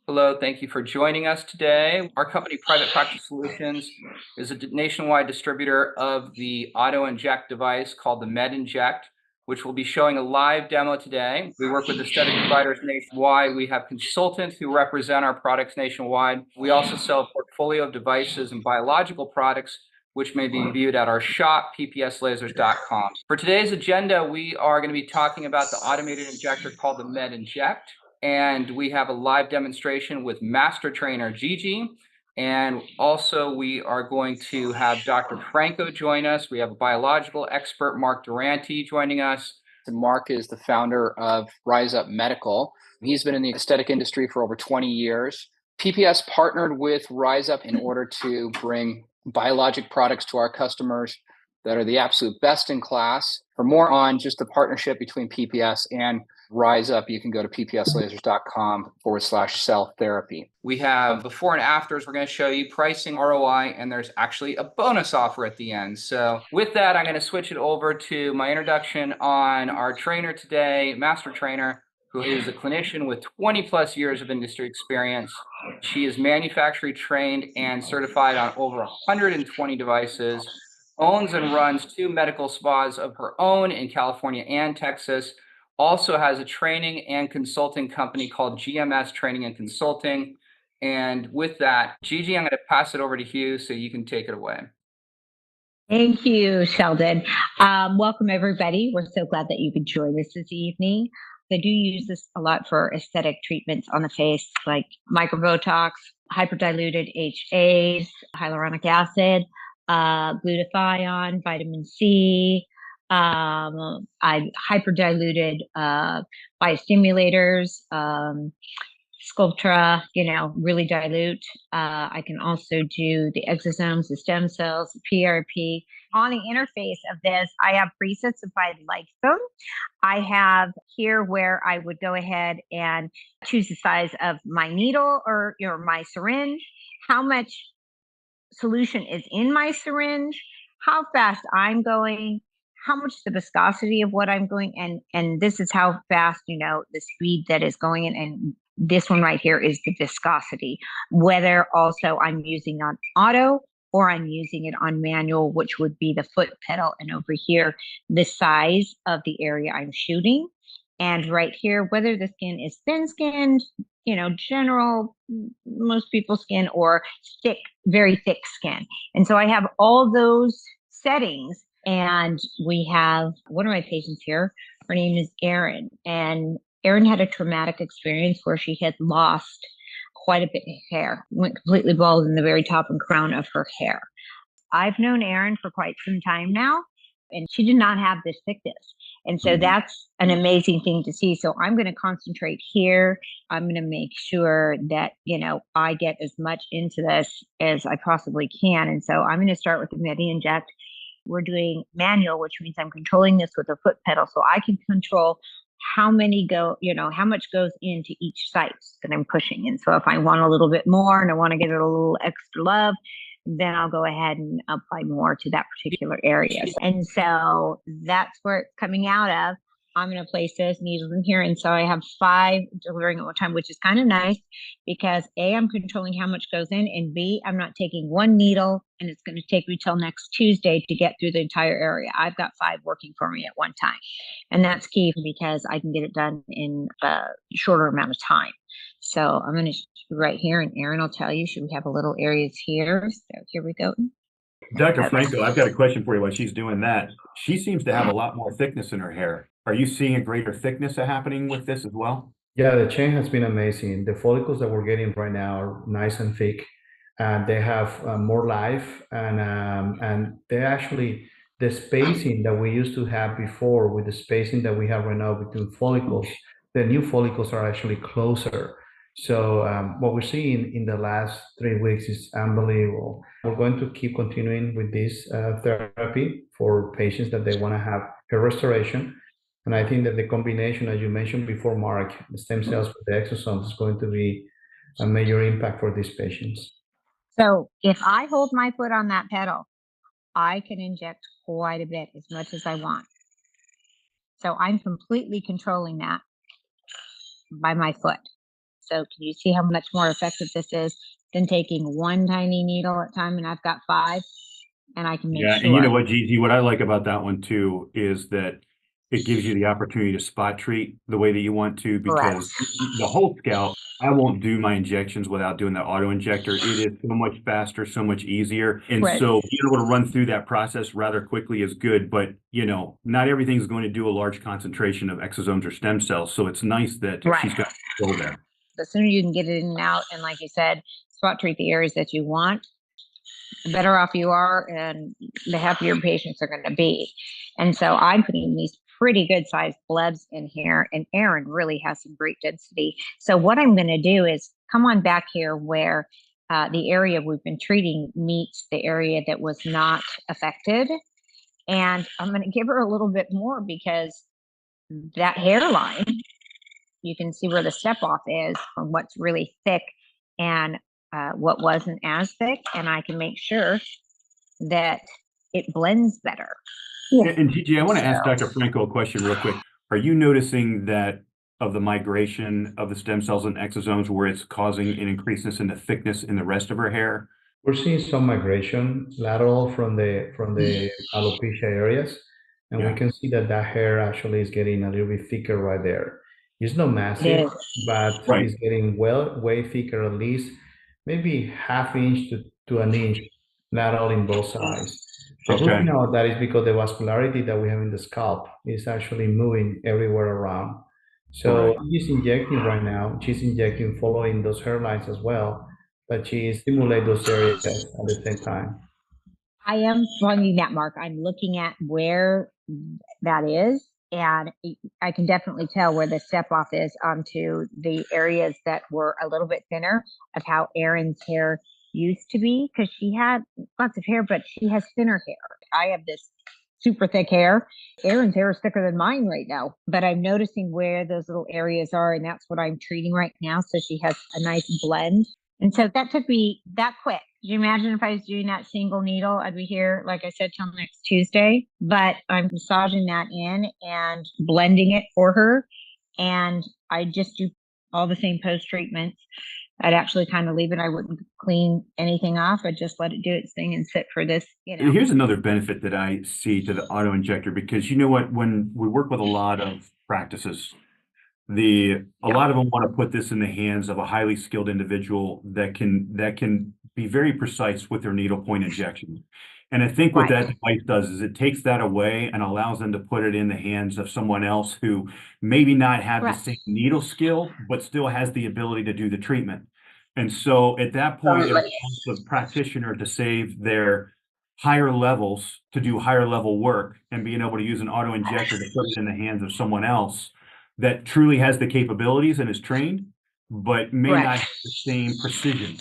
Hello, thank you for joining us today. Our company, Private Practice Solutions, is a nationwide distributor of the auto-inject device called the MedInject, which we'll be showing a live demo today. We work with aesthetic providers nationwide. We have consultants who represent our products nationwide. We also sell a portfolio of devices and biological products, which may be viewed at our shop, ppslasers.com. For today's agenda, we are going to be talking about the automated injector called the MedInject. And we have a live demonstration with Master Trainer Gigi. And also we are going to have Dr. Franco join us. We have a biological expert, Mark Durante, joining us. Mark is the founder of Rize Up Medical. He's been in the aesthetic industry for over 20 years. PPS partnered with Rize Up in order to bring biologic products to our customers that are the absolute best in class. For more on just the partnership between PPS and Rize Up, you can go to ppslasers.com/cell therapy. We have before and afters. We're going to show you pricing, ROI, and there's actually a bonus offer at the end. So with that, I'm going to switch it over to my introduction on our trainer today, Master Trainer, who is a clinician with 20 plus years of industry experience. She is manufacturing trained and certified on over 120 devices, owns and runs 2 medical spas of her own in California and Texas, also has a training and consulting company called GMS Training and Consulting. And with that, Gigi, I'm going to pass it over to you so you can take it away. Thank you, Sheldon. Welcome, everybody. We're so glad that you could join us this evening. I do use this a lot for aesthetic treatments on the face, like microbotox, hyperdiluted HAs, hyaluronic acid, glutathione, vitamin C. I hyperdiluted biostimulators, Sculptra, really dilute. I can also do the exosomes, the stem cells, the PRP. On the interface of this, I have presets if I like them. I have here where I would go ahead and choose the size of my needle or my syringe, how much solution is in my syringe, how fast I'm going, how much the viscosity of what I'm going, and this is how fast, the speed that is going in, and this one right here is the viscosity, whether also I'm using on auto or I'm using it on manual, which would be the foot pedal, and over here, the size of the area I'm shooting. And right here, whether the skin is thin-skinned, general, most people's skin, or thick, very thick skin. And so I have all those settings. And we have one of my patients here. Her name is Erin. And Erin had a traumatic experience where she had lost quite a bit of hair, went completely bald in the very top and crown of her hair. I've known Erin for quite some time now, and she did not have this thickness. And so that's an amazing thing to see. So I'm going to concentrate here. I'm going to make sure that, I get as much into this as I possibly can. And so I'm going to start with the MedInject. We're doing manual, which means I'm controlling this with a foot pedal. So I can control how many go, how much goes into each site that I'm pushing. And so if I want a little bit more and I want to get it a little extra love, then I'll go ahead and apply more to that particular area. And so that's where it's coming out of. I'm going to place those needles in here. And so I have 5 delivering at one time, which is kind of nice because A, I'm controlling how much goes in, and B, I'm not taking one needle and it's going to take me till next Tuesday to get through the entire area. I've got 5 working for me at one time. And that's key because I can get it done in a shorter amount of time. So I'm going to right here, and Erin will tell you, should we have a little areas here? So here we go. Dr. Franco, I've got a question for you while she's doing that. She seems to have a lot more thickness in her hair. Are you seeing a greater thickness happening with this as well? Yeah, the change has been amazing. The follicles that we're getting right now are nice and thick. They have more life, and they actually, the spacing that we used to have before with the spacing that we have right now between follicles, the new follicles are actually closer. So what we're seeing in the last 3 weeks is unbelievable. We're going to keep continuing with this therapy for patients that they want to have hair restoration. And I think that the combination, as you mentioned before, Mark, the stem cells with the exosomes is going to be a major impact for these patients. So if I hold my foot on that pedal, I can inject quite a bit, as much as I want. So I'm completely controlling that by my foot. So can you see how much more effective this is than taking one tiny needle at a time? And I've got 5, and I can make Yeah, sure. and you know what, Gigi, what I like about that one too is that it gives you the opportunity to spot treat the way that you want to, because the whole scalp, I won't do my injections without doing the auto injector. It is so much faster, so much easier. And Right. so being able to run through that process rather quickly is good, but you know, not everything's going to do a large concentration of exosomes or stem cells. So it's nice that Right. she's got control there. The sooner you can get it in and out, and like you said, spot treat the areas that you want, the better off you are and the happier patients are going to be. And so I'm putting these pretty good sized blebs in here, and Erin really has some great density. So what I'm going to do is come on back here where the area we've been treating meets the area that was not affected. And I'm going to give her a little bit more, because that hairline, you can see where the step off is from what's really thick and what wasn't as thick. And I can make sure that it blends better. And Gigi, I want to ask Dr. Franco a question real quick. Are you noticing that of the migration of the stem cells and exosomes where it's causing an increaseness in the thickness in the rest of her hair? We're seeing some migration lateral from the alopecia areas, and Yeah. we can see that hair actually is getting a little bit thicker right there. It's not massive, but Right. it's getting way thicker, at least maybe half inch to an inch lateral in both sides. The good Okay. thing about that is because the vascularity that we have in the scalp is actually moving everywhere around. So Correct. she's injecting right now. She's injecting following those hairlines as well, but she stimulate those areas at the same time. I am finding that, Mark. I'm looking at where that is, and I can definitely tell where the step off is onto the areas that were a little bit thinner of how Erin's hair used to be, because she had lots of hair, but she has thinner hair. I have this super thick hair. Erin's hair is thicker than mine right now, but I'm noticing where those little areas are, and that's what I'm treating right now. So she has a nice blend. And so that took me that quick. Could you imagine if I was doing that single needle? I'd be here, like I said, till next Tuesday. But I'm massaging that in and blending it for her. And I just do all the same post treatments. I'd actually kind of leave it. I wouldn't clean anything off. I'd just let it do its thing and sit for this, you know. Here's another benefit that I see to the auto injector, because you know what, when we work with a lot of practices, a lot of them want to put this in the hands of a highly skilled individual that can be very precise with their needle point injection. And I think what that device does is it takes that away and allows them to put it in the hands of someone else who maybe not have the same needle skill, but still has the ability to do the treatment. And so at that point, it allows the practitioner to save their higher levels to do higher level work, and being able to use an auto injector to put it in the hands of someone else that truly has the capabilities and is trained, but may not have the same precision.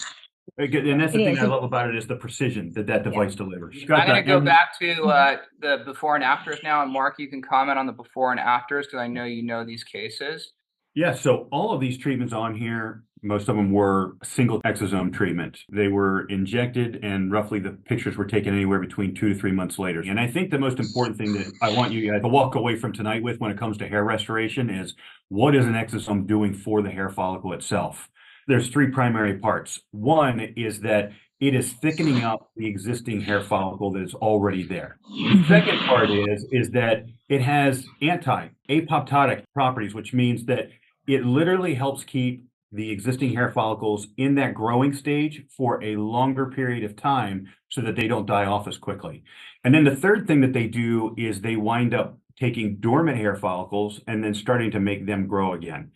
And that's the thing I love about it, is the precision that device delivers. I'm going to go back to the before and afters now. And Mark, you can comment on the before and afters, because I know you know these cases. Yeah, so all of these treatments on here, most of them were single exosome treatment. They were injected, and roughly the pictures were taken anywhere between 2 to 3 months later. And I think the most important thing that I want you guys to walk away from tonight with when it comes to hair restoration is, what is an exosome doing for the hair follicle itself? There's 3 primary parts. One is that it is thickening up the existing hair follicle that is already there. The second part is that it has anti-apoptotic properties, which means that it literally helps keep the existing hair follicles in that growing stage for a longer period of time so that they don't die off as quickly. And then the third thing that they do is they wind up taking dormant hair follicles and then starting to make them grow again.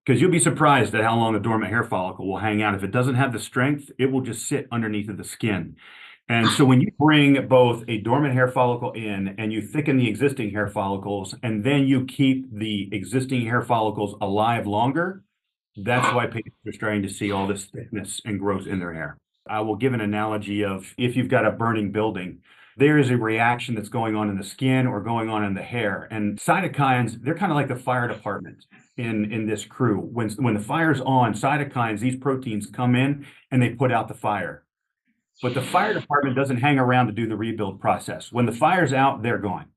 Because you'll be surprised at how long a dormant hair follicle will hang out. If it doesn't have the strength, it will just sit underneath of the skin. And so when you bring both a dormant hair follicle in and you thicken the existing hair follicles, and then you keep the existing hair follicles alive longer, that's why patients are starting to see all this thickness and growth in their hair. I will give an analogy of, if you've got a burning building, there is a reaction that's going on in the skin or going on in the hair. And cytokines, they're kind of like the fire department in this crew. When the fire's on, cytokines, these proteins come in and they put out the fire. But the fire department doesn't hang around to do the rebuild process. When the fire's out, they're gone.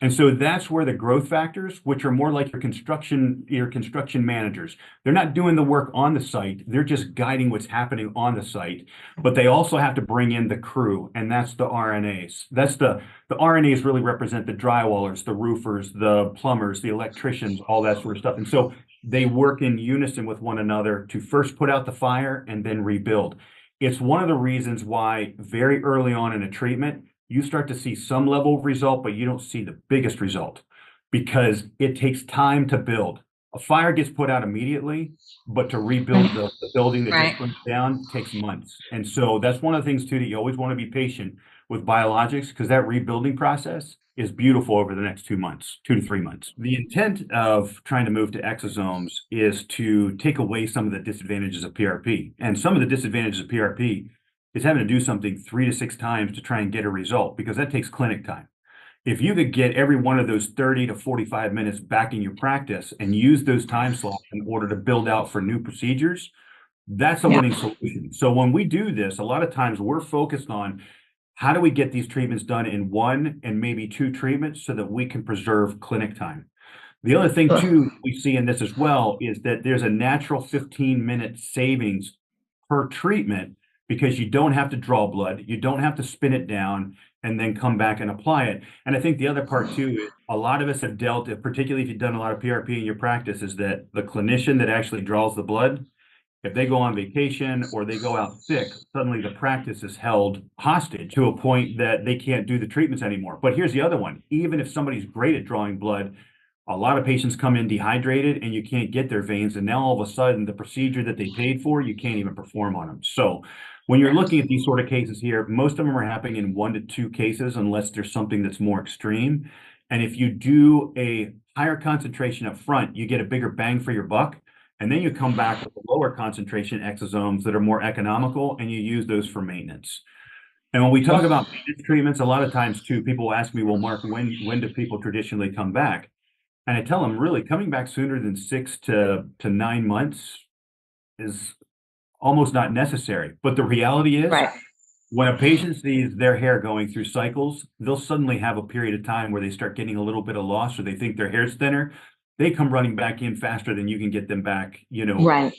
And so that's where the growth factors, which are more like your construction managers, they're not doing the work on the site. They're just guiding what's happening on the site, but they also have to bring in the crew, and that's the RNAs. The RNAs really represent the drywallers, the roofers, the plumbers, the electricians, all that sort of stuff. And so they work in unison with one another to first put out the fire and then rebuild. It's one of the reasons why very early on in a treatment, you start to see some level of result, but you don't see the biggest result because it takes time to build. A fire gets put out immediately, but to rebuild the building that just went down takes months. And so that's one of the things too, that you always want to be patient with biologics, because that rebuilding process is beautiful over the next 2 months, 2 to 3 months. The intent of trying to move to exosomes is to take away some of the disadvantages of PRP. And some of the disadvantages of PRP is having to do something 3 to 6 times to try and get a result, because that takes clinic time. If you could get every one of those 30 to 45 minutes back in your practice and use those time slots in order to build out for new procedures, that's a winning solution. So when we do this, a lot of times we're focused on how do we get these treatments done in 1 and maybe 2 treatments so that we can preserve clinic time. The other thing too we see in this as well is that there's a natural 15-minute savings per treatment, because you don't have to draw blood, you don't have to spin it down and then come back and apply it. And I think the other part too is a lot of us have dealt, particularly if you've done a lot of PRP in your practice, is that the clinician that actually draws the blood, if they go on vacation or they go out sick, suddenly the practice is held hostage to a point that they can't do the treatments anymore. But here's the other one. Even if somebody's great at drawing blood, a lot of patients come in dehydrated and you can't get their veins. And now all of a sudden the procedure that they paid for, you can't even perform on them. So when you're looking at these sort of cases here, most of them are happening in 1 to 2 cases, unless there's something that's more extreme. And if you do a higher concentration up front, you get a bigger bang for your buck. And then you come back with lower concentration exosomes that are more economical, and you use those for maintenance. And when we talk about maintenance treatments, a lot of times too, people ask me, well, Mark, when do people traditionally come back? And I tell them, really, coming back sooner than 6 to 9 months is almost not necessary. But the reality is, when a patient sees their hair going through cycles, they'll suddenly have a period of time where they start getting a little bit of loss, or they think their hair's thinner. They come running back in faster than you can get them back, before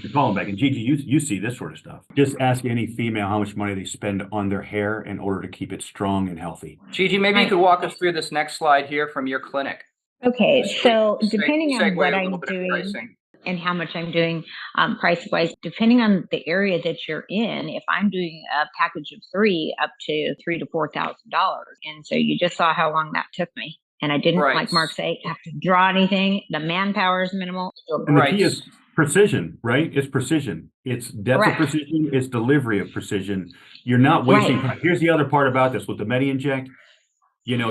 you call them back. And Gigi, you see this sort of stuff. Just ask any female how much money they spend on their hair in order to keep it strong and healthy. Gigi, maybe you could walk us through this next slide here from your clinic. Okay, so depending on what I'm of doing pricing. and how much I'm doing price-wise, depending on the area that you're in, if I'm doing a package of 3, up to $3,000 to $4,000. And so you just saw how long that took me. And I didn't, like Mark say, have to draw anything. The manpower is minimal. And the key is precision, right? It's precision. It's depth of precision. It's delivery of precision. You're not wasting time. Here's the other part about this with the Medi-Inject.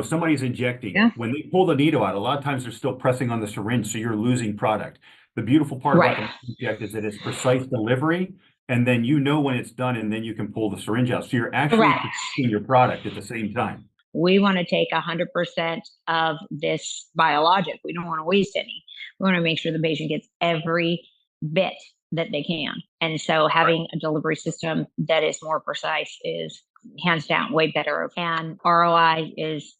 Somebody's injecting. When they pull the needle out, a lot of times they're still pressing on the syringe, so you're losing product. The beautiful part about the Medi-Inject is that it's precise delivery, and then when it's done, and then you can pull the syringe out. So you're actually protecting your product at the same time. We want to take 100% of this biologic. We don't want to waste any. We want to make sure the patient gets every bit that they can. And so having a delivery system that is more precise is hands down way better, and ROI is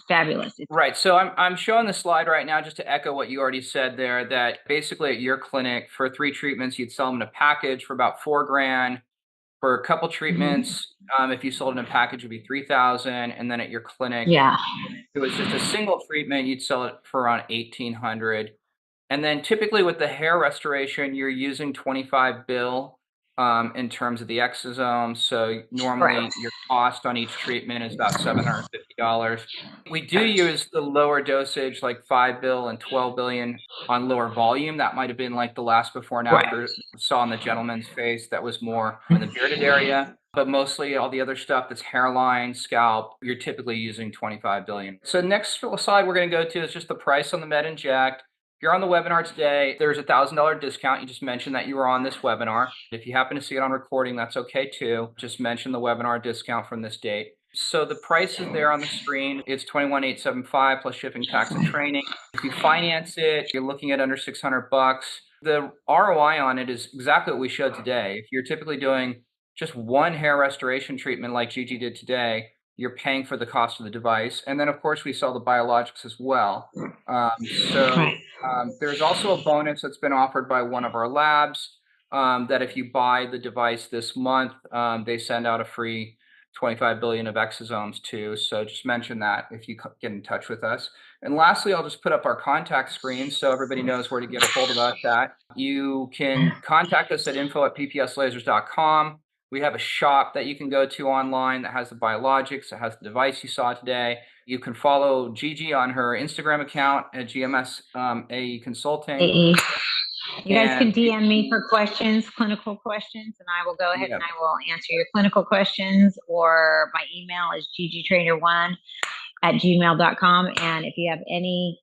fabulous. Right. So I'm showing the slide right now just to echo what you already said there, that basically at your clinic for 3 treatments, you'd sell them in a package for about $4,000. For a couple treatments, if you sold in a package, it'd be $3,000, and then at your clinic, if it was just a single treatment, you'd sell it for around $1,800. And then typically with the hair restoration, you're using 25 bill in terms of the exosomes. So normally your cost on each treatment is about $750. We do use the lower dosage, like 5 bill and 12 billion on lower volume. That might have been like the last before and after saw on the gentleman's face. That was more in the bearded area. But mostly all the other stuff that's hairline, scalp, you're typically using 25 billion. So next slide we're going to go to is just the price on the Med-Inject. If you're on the webinar today, there's a $1,000 discount. You just mentioned that you were on this webinar. If you happen to see it on recording, that's okay too. Just mention the webinar discount from this date. So the price is there on the screen. It's $21,875 plus shipping, tax, and training. If you finance it, you're looking at under $600. The ROI on it is exactly what we showed today. If you're typically doing just one hair restoration treatment like Gigi did today, you're paying for the cost of the device. And then, of course, we sell the biologics as well. There's also a bonus that's been offered by one of our labs that if you buy the device this month, they send out a free 25 billion of exosomes too. So just mention that if you get in touch with us. And lastly, I'll just put up our contact screen so everybody knows where to get a hold of us at. You can contact us at info@ppslasers.com. We have a shop that you can go to online that has the biologics, that has the device you saw today. You can follow Gigi on her Instagram account at GMS Consulting. You guys can DM me for questions, clinical questions, and I will go ahead and I will answer your clinical questions, or my email is gigitrainer1@gmail.com. And if you have any,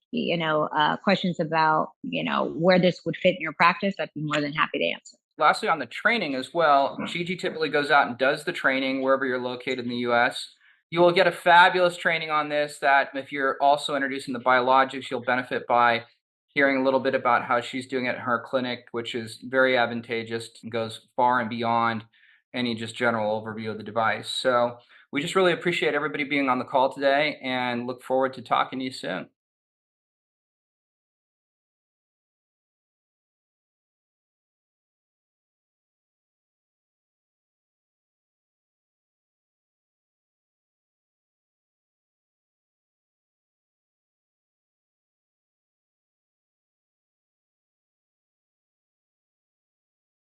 questions about, where this would fit in your practice, I'd be more than happy to answer. Lastly, on the training as well, Gigi typically goes out and does the training wherever you're located in the US. You will get a fabulous training on this that if you're also introducing the biologics, you'll benefit by hearing a little bit about how she's doing it in her clinic, which is very advantageous and goes far and beyond any just general overview of the device. So we just really appreciate everybody being on the call today and look forward to talking to you soon.